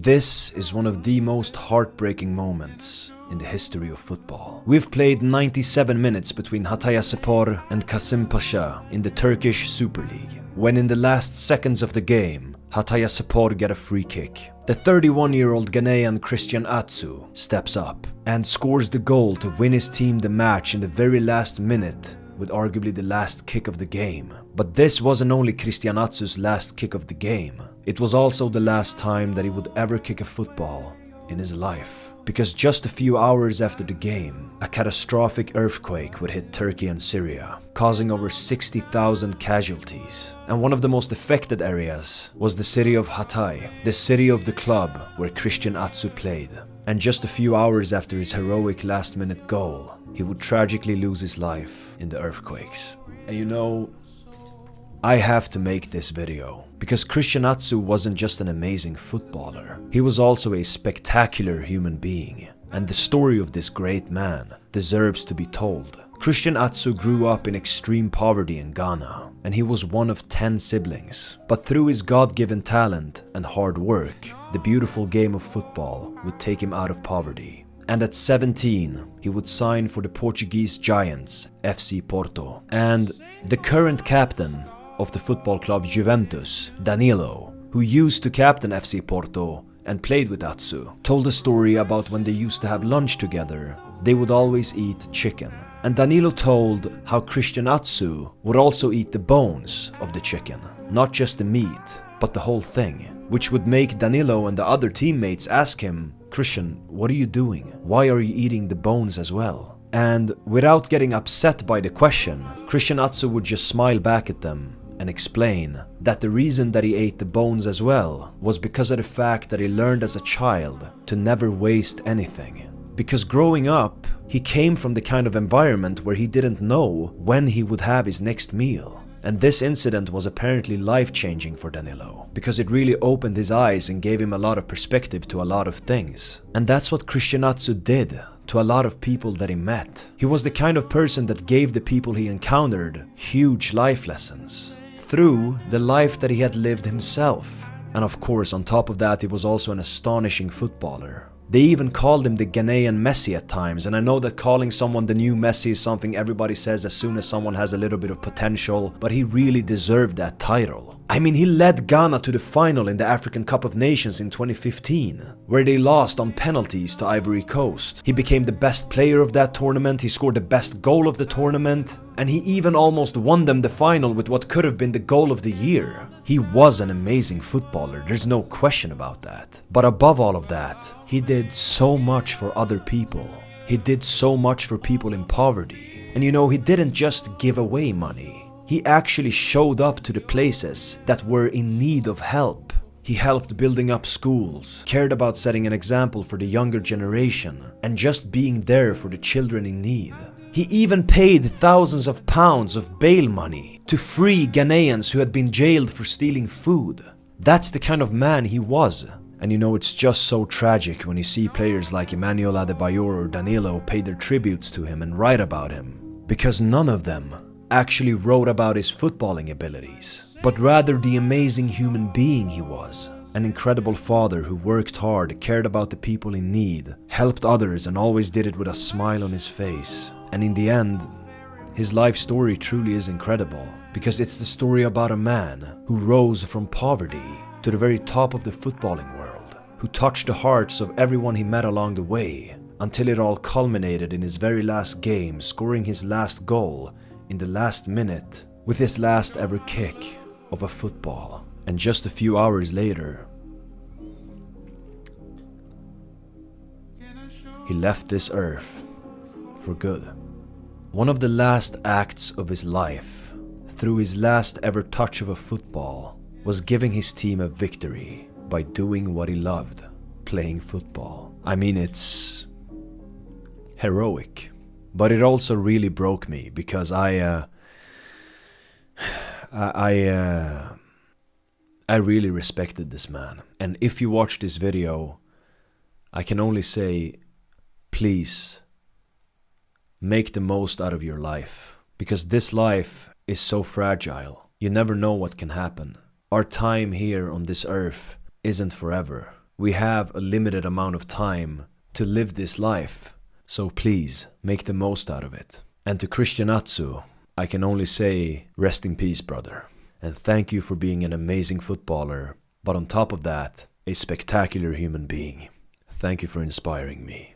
This is one of the most heartbreaking moments in the history of football. We've played 97 minutes between Hatayspor and Kasımpaşa in the Turkish Super League, when in the last seconds of the game, Hatayspor get a free kick. The 31-year-old Ghanaian Christian Atsu steps up and scores the goal to win his team the match in the very last minute, with arguably the last kick of the game. But this wasn't only Christian Atsu's last kick of the game, it was also the last time that he would ever kick a football in his life. Because just a few hours after the game, a catastrophic earthquake would hit Turkey and Syria, causing over 60,000 casualties. And one of the most affected areas was the city of Hatay, the city of the club where Christian Atsu played. And just a few hours after his heroic last-minute goal, he would tragically lose his life in the earthquakes. And you know, I have to make this video, because Christian Atsu wasn't just an amazing footballer, he was also a spectacular human being, and the story of this great man deserves to be told. Christian Atsu grew up in extreme poverty in Ghana, and he was one of 10 siblings. But through his God-given talent and hard work, the beautiful game of football would take him out of poverty. And at 17, he would sign for the Portuguese giants FC Porto. And the current captain of the football club Juventus, Danilo, who used to captain FC Porto and played with Atsu, told a story about when they used to have lunch together, they would always eat chicken. And Danilo told how Christian Atsu would also eat the bones of the chicken, not just the meat, but the whole thing, which would make Danilo and the other teammates ask him, "Christian, what are you doing? Why are you eating the bones as well?" And without getting upset by the question, Christian Atsu would just smile back at them and explain that the reason that he ate the bones as well was because of the fact that he learned as a child to never waste anything. Because growing up, he came from the kind of environment where he didn't know when he would have his next meal. And this incident was apparently life-changing for Danilo, because it really opened his eyes and gave him a lot of perspective to a lot of things. And that's what Christian Atsu did to a lot of people that he met. He was the kind of person that gave the people he encountered huge life lessons through the life that he had lived himself. And of course, on top of that, he was also an astonishing footballer. They even called him the Ghanaian Messi at times, and I know that calling someone the new Messi is something everybody says as soon as someone has a little bit of potential, but he really deserved that title. I mean, he led Ghana to the final in the African Cup of Nations in 2015, where they lost on penalties to Ivory Coast. He became the best player of that tournament, he scored the best goal of the tournament, and he even almost won them the final with what could have been the goal of the year. He was an amazing footballer, there's no question about that. But above all of that, he did so much for other people. He did so much for people in poverty. And you know, he didn't just give away money. He actually showed up to the places that were in need of help. He helped building up schools, cared about setting an example for the younger generation, and just being there for the children in need. He even paid thousands of pounds of bail money to free Ghanaians who had been jailed for stealing food. That's the kind of man he was. And you know, it's just so tragic when you see players like Emmanuel Adebayor or Danilo pay their tributes to him and write about him. Because none of them actually wrote about his footballing abilities, but rather the amazing human being he was. An incredible father who worked hard, cared about the people in need, helped others and always did it with a smile on his face. And in the end, his life story truly is incredible, because it's the story about a man who rose from poverty to the very top of the footballing world, who touched the hearts of everyone he met along the way, until it all culminated in his very last game, scoring his last goal in the last minute with his last ever kick of a football. And just a few hours later, he left this earth for good. One of the last acts of his life, through his last ever touch of a football, was giving his team a victory by doing what he loved, playing football. I mean, it's heroic, but it also really broke me, because I really respected this man. And if you watch this video, I can only say, please make the most out of your life, because this life is so fragile. You never know what can happen. Our time here on this earth isn't forever. We have a limited amount of time to live this life, so please make the most out of it. And to Christian Atsu, I can only say rest in peace, brother. And thank you for being an amazing footballer, but on top of that, a spectacular human being. Thank you for inspiring me.